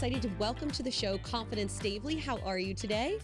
excited to welcome to the show Confidence Staveley. How are you today?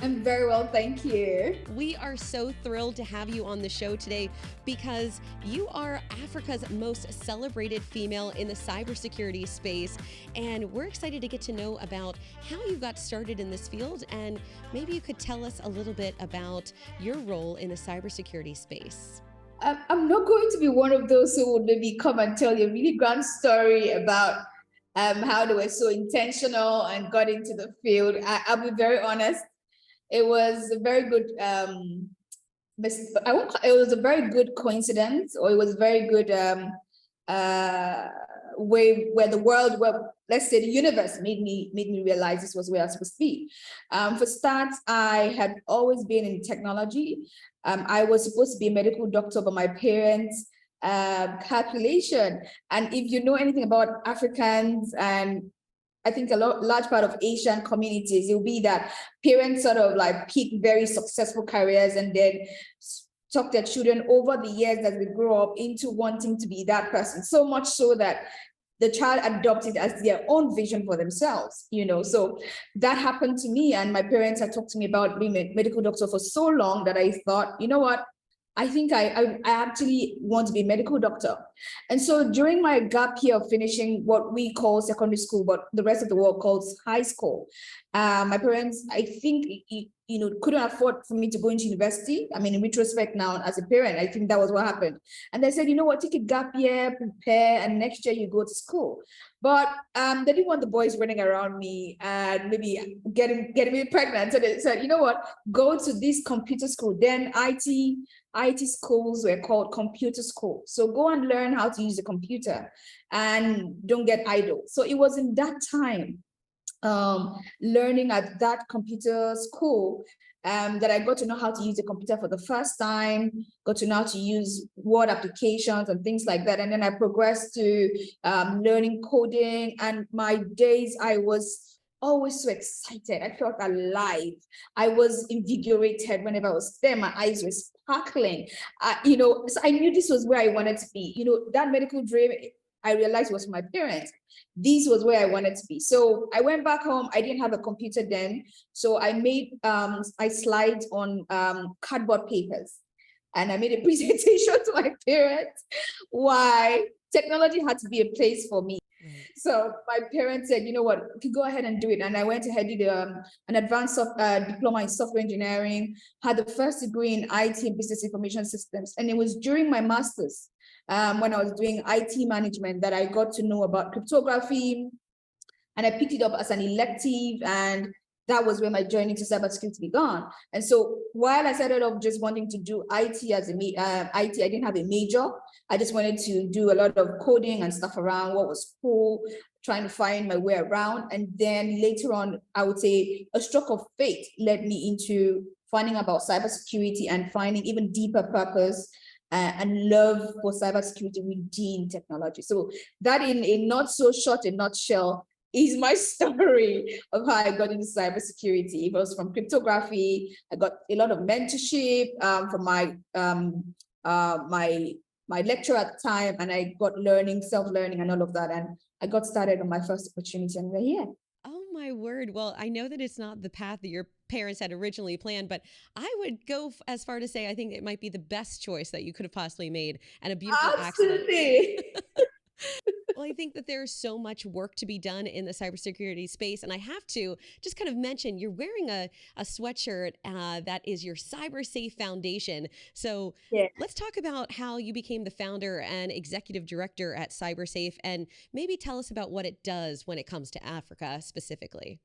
I'm very well, thank you. We are so thrilled to have you on the show today because you are Africa's most celebrated female in the cybersecurity space. And we're excited to get to know about how you got started in this field. And maybe you could tell us a little bit about your role in the cybersecurity space. I'm not going to be one of those who would maybe come and tell you a really grand story about how they were so intentional and got into the field. I'll be very honest. It was a very good, it was a very good coincidence, or it was a very good way where the world, let's say the universe made me realize this was where I was supposed to be. For starts, I had always been in technology. I was supposed to be a medical doctor, but my parents calculation. And if you know anything about Africans and I think large part of Asian communities, it will be that parents sort of like pick very successful careers and then talk their children over the years as they grow up into wanting to be that person. So much so that the child adopted as their own vision for themselves, So that happened to me, and my parents had talked to me about being a medical doctor for so long that I thought, you know what? I think I actually want to be a medical doctor. And so during my gap year of finishing what we call secondary school, but the rest of the world calls high school, my parents, I think, couldn't afford for me to go into university. I mean, in retrospect now, as a parent, I think that was what happened. And they said, you know what, take a gap year, prepare, and next year you go to school. But they didn't want the boys running around me and maybe getting me pregnant. So they said, you know what, go to this computer school. Then IT schools were called computer school. So go and learn how to use a computer and don't get idle. So it was in that time, learning at that computer school, that I got to know how to use a computer for the first time, got to know how to use Word applications and things like that. And then I progressed to learning coding. And my days, I was always so excited. I felt alive. I was invigorated whenever I was there. My eyes were sparkling. So I knew this was where I wanted to be. That medical dream, I realized was for my parents. This was where I wanted to be. So I went back home. I didn't have a computer then. So I made slides on cardboard papers. And I made a presentation to my parents why technology had to be a place for me. So my parents said, you know what, you can go ahead and do it. And I went ahead, did an advanced diploma in software engineering, had the first degree in IT and business information systems. And it was during my master's, when I was doing IT management, that I got to know about cryptography, and I picked it up as an elective, and that was where my journey to cybersecurity began. And so while I started off just wanting to do IT as IT, I didn't have a major. I just wanted to do a lot of coding and stuff around what was cool, trying to find my way around. And then later on, I would say a stroke of fate led me into finding about cybersecurity and finding even deeper purpose and love for cybersecurity within technology. So that, in a not so short a nutshell, is my story of how I got into cybersecurity. It was from cryptography. I got a lot of mentorship from my lecturer at the time, and I got self-learning and all of that. And I got started on my first opportunity, and we're here. Oh my word. Well, I know that it's not the path that your parents had originally planned, but I would go as far to say I think it might be the best choice that you could have possibly made, and a beautiful Absolutely. accident. Well, I think that there's so much work to be done in the cybersecurity space. And I have to just kind of mention, you're wearing a sweatshirt that is your CyberSafe Foundation. So Yeah. let's talk about how you became the founder and executive director at CyberSafe, and maybe tell us about what it does when it comes to Africa specifically.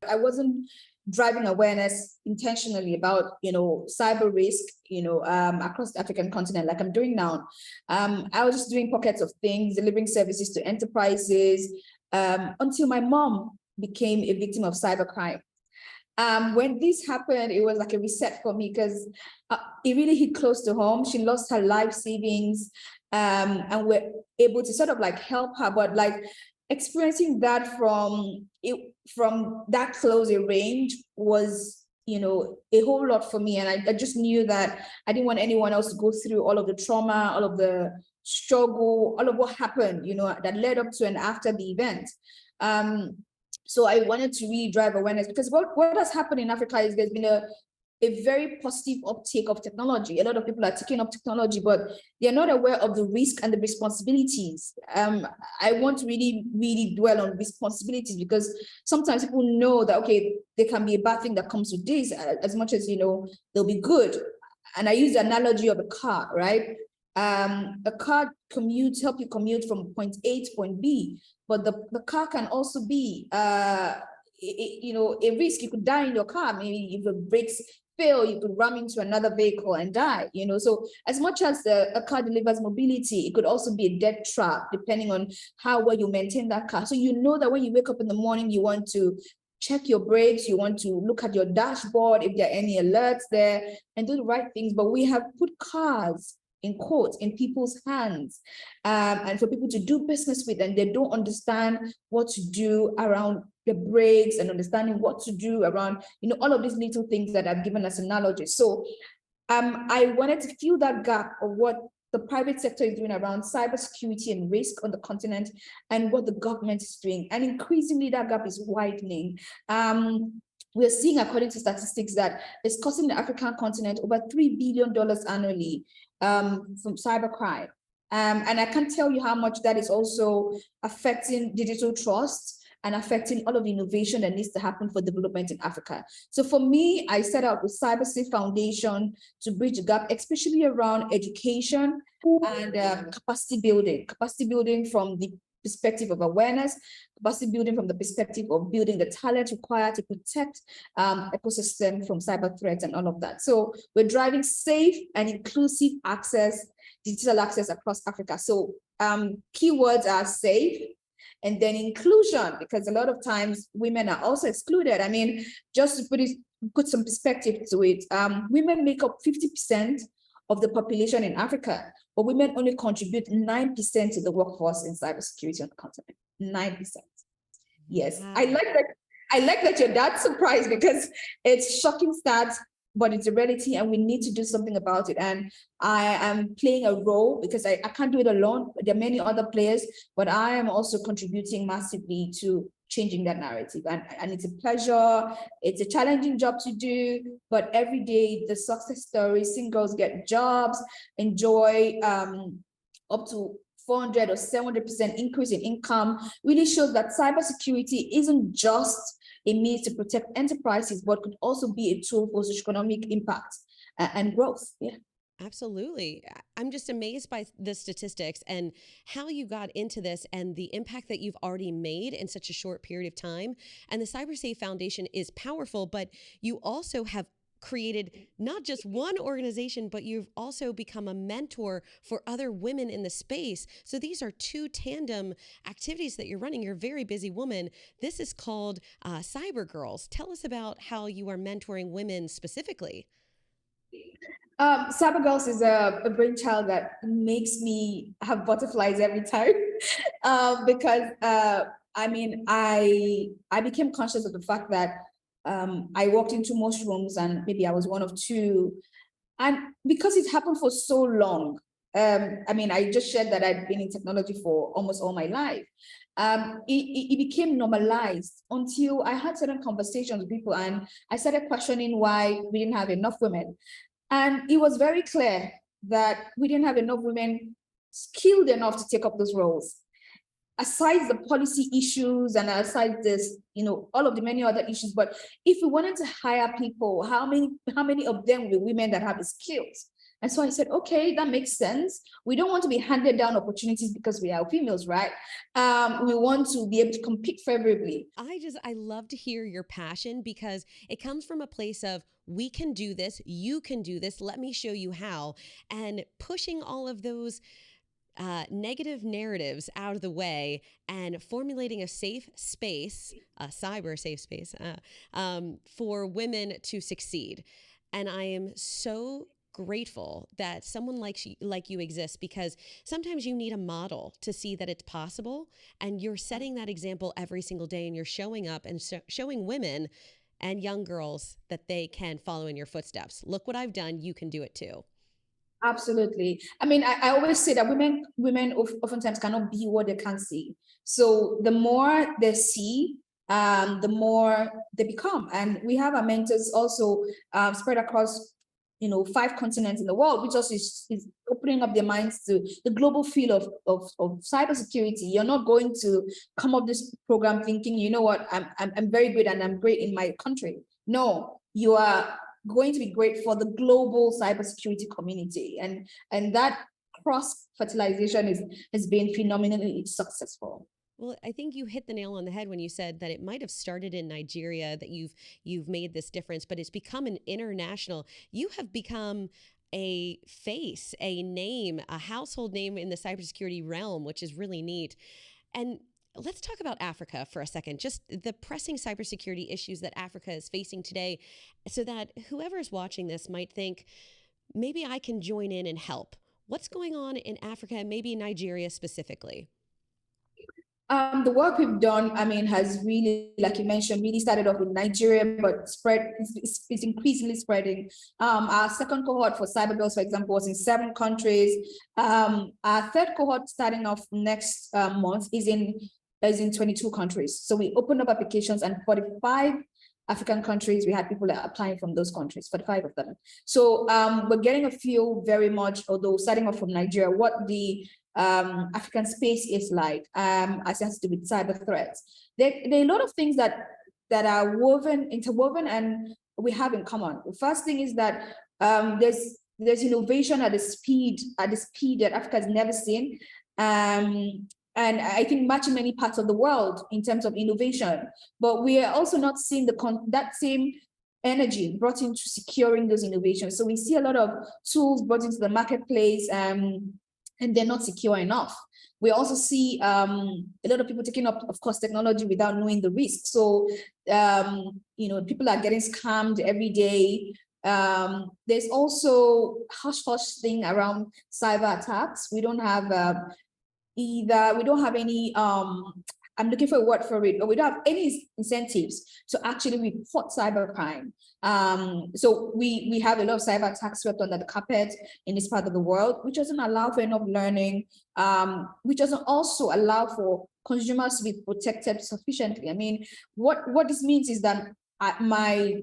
I wasn't driving awareness intentionally about, cyber risk, across the African continent like I'm doing now. I was just doing pockets of things, delivering services to enterprises, until my mom became a victim of cybercrime. When this happened, it was like a reset for me because it really hit close to home. She lost her life savings, and we're able to sort of like help her, but like experiencing that from that close a range was, a whole lot for me. And I just knew that I didn't want anyone else to go through all of the trauma, all of the struggle, all of what happened, that led up to and after the event. So I wanted to really drive awareness, because what has happened in Africa is there's been a very positive uptake of technology. A lot of people are taking up technology, but they're not aware of the risk and the responsibilities. I want to really dwell on responsibilities, because sometimes people know that, okay, there can be a bad thing that comes with this, as much as, they'll be good. And I use the analogy of a car, right? A car help you commute from point A to point B, but the car can also be, a risk. You could die in your car. Maybe if the brakes fail, you could ram into another vehicle and die. So as much as a car delivers mobility, it could also be a death trap, depending on how well you maintain that car. So that when you wake up in the morning, you want to check your brakes, you want to look at your dashboard if there are any alerts there, and do the right things. But we have put cars, in quotes, in people's hands, and for people to do business with, and they don't understand what to do around the brakes, and understanding what to do around, all of these little things that I've given as analogies. So I wanted to fill that gap of what the private sector is doing around cybersecurity and risk on the continent, and what the government is doing. And increasingly, that gap is widening. We're seeing, according to statistics, that it's costing the African continent over $3 billion annually from cybercrime. And I can't tell you how much that is also affecting digital trust and affecting all of the innovation that needs to happen for development in Africa. So for me, I set out with CyberSafe Foundation to bridge the gap, especially around education and capacity building from the perspective of awareness, capacity building from the perspective of building the talent required to protect ecosystem from cyber threats and all of that. So we're driving safe and inclusive access, digital access across Africa. So keywords are safe, and then inclusion, because a lot of times women are also excluded. I mean, just to put some perspective to it, women make up 50% of the population in Africa, but women only contribute 9% to the workforce in cybersecurity on the continent. 9%. Yes, wow. I like that you're that surprised, because it's shocking stats, but it's a reality, and we need to do something about it. And I am playing a role, because I can't do it alone. There are many other players, but I am also contributing massively to changing that narrative. And it's a pleasure. It's a challenging job to do, but every day the success stories, seeing girls get jobs, enjoy up to 400 or 700% increase in income, really shows that cybersecurity isn't just a means to protect enterprises, but could also be a tool for socioeconomic impact and growth. Yeah. Absolutely. I'm just amazed by the statistics and how you got into this and the impact that you've already made in such a short period of time. And the CyberSafe Foundation is powerful, but you also have created not just one organization, but you've also become a mentor for other women in the space. So these are two tandem activities that you're running. You're a very busy woman. This is called Cyber Girls. Tell us about how you are mentoring women specifically. Cyber Girls is a brainchild that makes me have butterflies every time, because I became conscious of the fact that I walked into most rooms, and maybe I was one of two, and because it happened for so long, I just shared that I'd been in technology for almost all my life. It became normalized until I had certain conversations with people, and I started questioning why we didn't have enough women. And it was very clear that we didn't have enough women skilled enough to take up those roles. Aside the policy issues and aside this, all of the many other issues, but if we wanted to hire people, how many of them were women that have the skills? And so I said, okay, that makes sense. We don't want to be handed down opportunities because we are females, right? We want to be able to compete favorably. I love to hear your passion, because it comes from a place of, we can do this, you can do this, let me show you how, and pushing all of those negative narratives out of the way and formulating a safe space, a cyber safe space, for women to succeed. And I am so grateful that someone like you exists, because sometimes you need a model to see that it's possible, and you're setting that example every single day, and you're showing up and showing women and young girls that they can follow in your footsteps. Look what I've done, you can do it too. Absolutely. I mean, I always say that women oftentimes cannot be what they can't see. So the more they see, the more they become. And we have our mentors also spread across, 5 continents in the world, which also is opening up their minds to the global field of cybersecurity. You're not going to come up this program thinking, you know what, I'm very good and I'm great in my country. No, you are going to be great for the global cybersecurity community, and that cross fertilization has been phenomenally successful. Well, I think you hit the nail on the head when you said that it might have started in Nigeria, that you've made this difference, but it's become an international. You have become a face, a name, a household name in the cybersecurity realm, which is really neat. And let's talk about Africa for a second, just the pressing cybersecurity issues that Africa is facing today, so that whoever is watching this might think, maybe I can join in and help. What's going on in Africa, and maybe Nigeria specifically? The work we've done, I mean, has really, like you mentioned, really started off with Nigeria, but it's increasingly spreading. Our second cohort for Cyber Girls, for example, was in 7 countries. Our third cohort starting off next month is in 22 countries. So we opened up applications, and 45 African countries, we had people applying from those countries, 45 of them. So we're getting a feel very much, although starting off from Nigeria, what the African space is like, as it has to do with cyber threats. There are a lot of things that are interwoven, and we have in common. The first thing is that there's innovation at the speed that Africa has never seen. And I think much in many parts of the world in terms of innovation, but we are also not seeing that same energy brought into securing those innovations. So we see a lot of tools brought into the marketplace, and they're not secure enough. We also see a lot of people taking up, of course, technology without knowing the risk. So, people are getting scammed every day. There's also hush-hush thing around cyber attacks. We don't have any, I'm looking for a word for it, but we don't have any incentives to actually report cybercrime. So we have a lot of cyber attacks swept under the carpet in this part of the world, which doesn't allow for enough learning, which doesn't also allow for consumers to be protected sufficiently. I mean, what this means is that my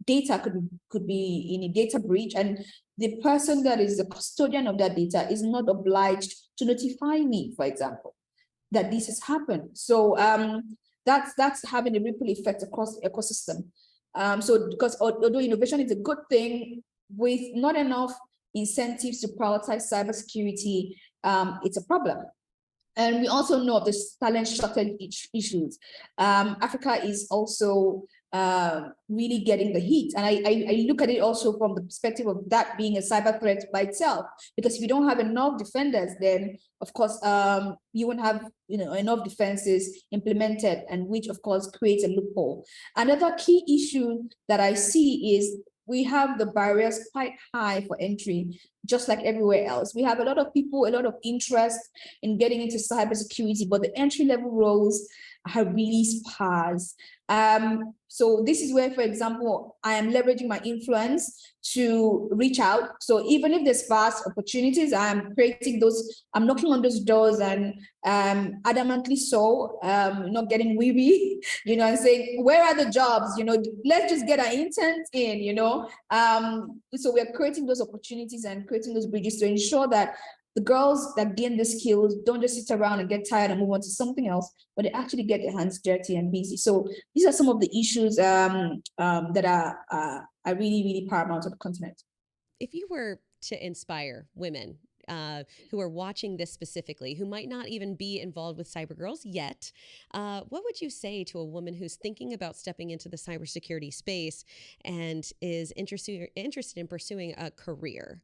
data could be in a data breach, and the person that is the custodian of that data is not obliged to notify me, for example, that this has happened. So that's having a ripple effect across the ecosystem. So because although innovation is a good thing, with not enough incentives to prioritize cybersecurity, it's a problem. And we also know of the talent shortage issues. Africa is also really getting the heat. And I look at it also from the perspective of that being a cyber threat by itself, because if you don't have enough defenders, then of course you won't have enough defenses implemented, and which of course creates a loophole. Another key issue that I see is we have the barriers quite high for entry, just like everywhere else. We have a lot of people, a lot of interest in getting into cybersecurity, but the entry-level roles are really sparse. So this is where, for example, I am leveraging my influence to reach out. So even if there's vast opportunities, I'm knocking on those doors, and adamantly so, not getting weary, and saying, where are the jobs? Let's just get our interns in, So we're creating those opportunities and creating those bridges to ensure that the girls that gain the skills don't just sit around and get tired and move on to something else, but they actually get their hands dirty and busy. So these are some of the issues that are really, really paramount on the continent. If you were to inspire women who are watching this specifically, who might not even be involved with Cyber Girls yet, what would you say to a woman who's thinking about stepping into the cybersecurity space and is interested in pursuing a career?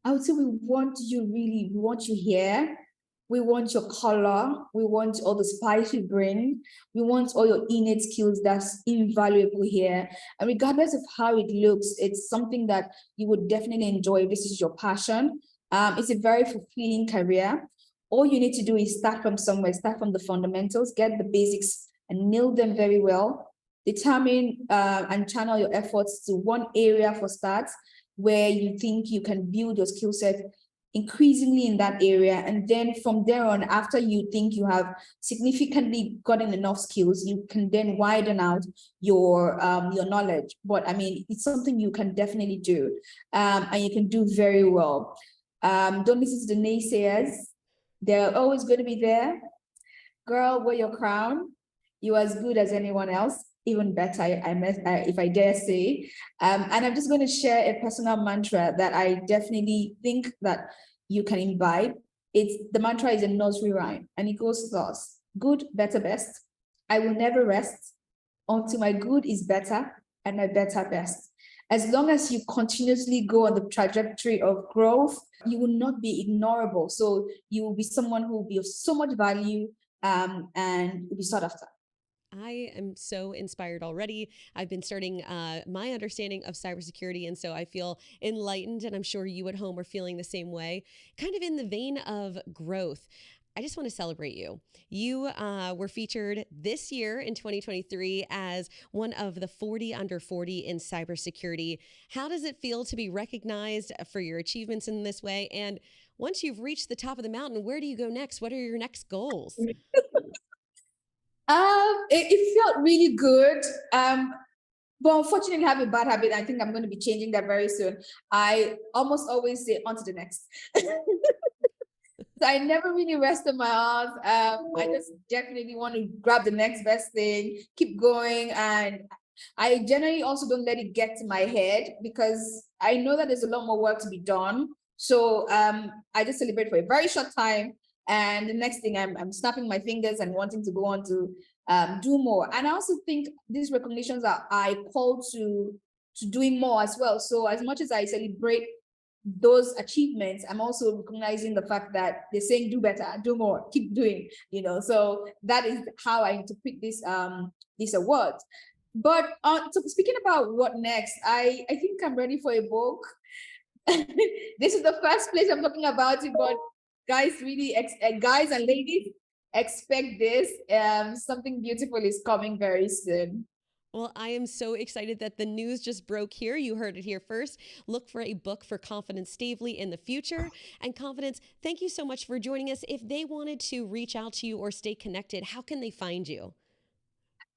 I would say we want you here. We want your color. We want all the spice you bring. We want all your innate skills that's invaluable here. And regardless of how it looks, it's something that you would definitely enjoy if this is your passion. It's a very fulfilling career. All you need to do is start from somewhere, start from the fundamentals, get the basics and nail them very well. Determine and channel your efforts to one area for starts. where you think you can build your skill set increasingly in that area. And then from there on, after you think you have significantly gotten enough skills, you can then widen out your knowledge. But I mean, it's something you can definitely do, and you can do very well. Don't listen to the naysayers. They're always going to be there. Girl, wear your crown. You're as good as anyone else, even better, if I dare say. And I'm just going to share a personal mantra that I definitely think that you can imbibe. The mantra is a nursery rhyme, and it goes thus: good, better, best. I will never rest until my good is better and my better best. As long as you continuously go on the trajectory of growth, you will not be ignorable. So you will be someone who will be of so much value, and will be sought after. I am so inspired already. I've been starting my understanding of cybersecurity, and so I feel enlightened, and I'm sure you at home are feeling the same way. Kind of in the vein of growth, I just want to celebrate you. You were featured this year in 2023 as one of the 40 under 40 in cybersecurity. How does it feel to be recognized for your achievements in this way? And once you've reached the top of the mountain, where do you go next? What are your next goals? It felt really good. But unfortunately, I have a bad habit. I think I'm going to be changing that very soon. I almost always say on to the next. So I never really rest on my arms. I just definitely want to grab the next best thing, keep going. And I generally also don't let it get to my head, because I know that there's a lot more work to be done. So I just celebrate for a very short time. And the next thing, I'm snapping my fingers and wanting to go on to do more. And I also think these recognitions are call to doing more as well. So as much as I celebrate those achievements, I'm also recognizing the fact that they're saying do better, do more, keep doing, so that is how I interpret this award. But so speaking about what next, I think I'm ready for a book. This is the first place I'm talking about it, but guys, really, guys and ladies, expect this. Something beautiful is coming very soon. Well, I am so excited that the news just broke here. You heard it here first. Look for a book for Confidence Staveley in the future. And Confidence, thank you so much for joining us. If they wanted to reach out to you or stay connected, how can they find you?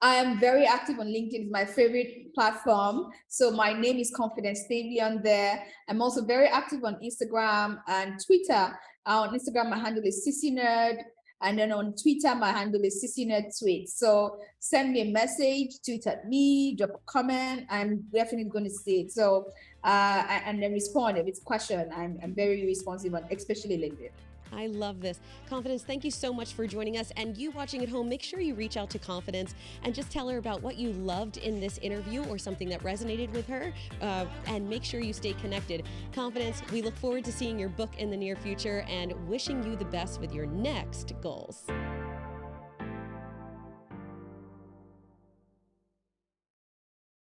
I am very active on LinkedIn. It's my favorite platform. So my name is Confidence Staveley on there. I'm also very active on Instagram and Twitter. On Instagram, my handle is CCNerd. And then on Twitter, my handle is CCNerdTweet. So send me a message, tweet at me, drop a comment. I'm definitely going to see it. So, and then respond if it's a question. I'm very responsive on, especially LinkedIn. I love this. Confidence, thank you so much for joining us. And you watching at home, make sure you reach out to Confidence and just tell her about what you loved in this interview or something that resonated with her, and make sure you stay connected. Confidence, we look forward to seeing your book in the near future and wishing you the best with your next goals.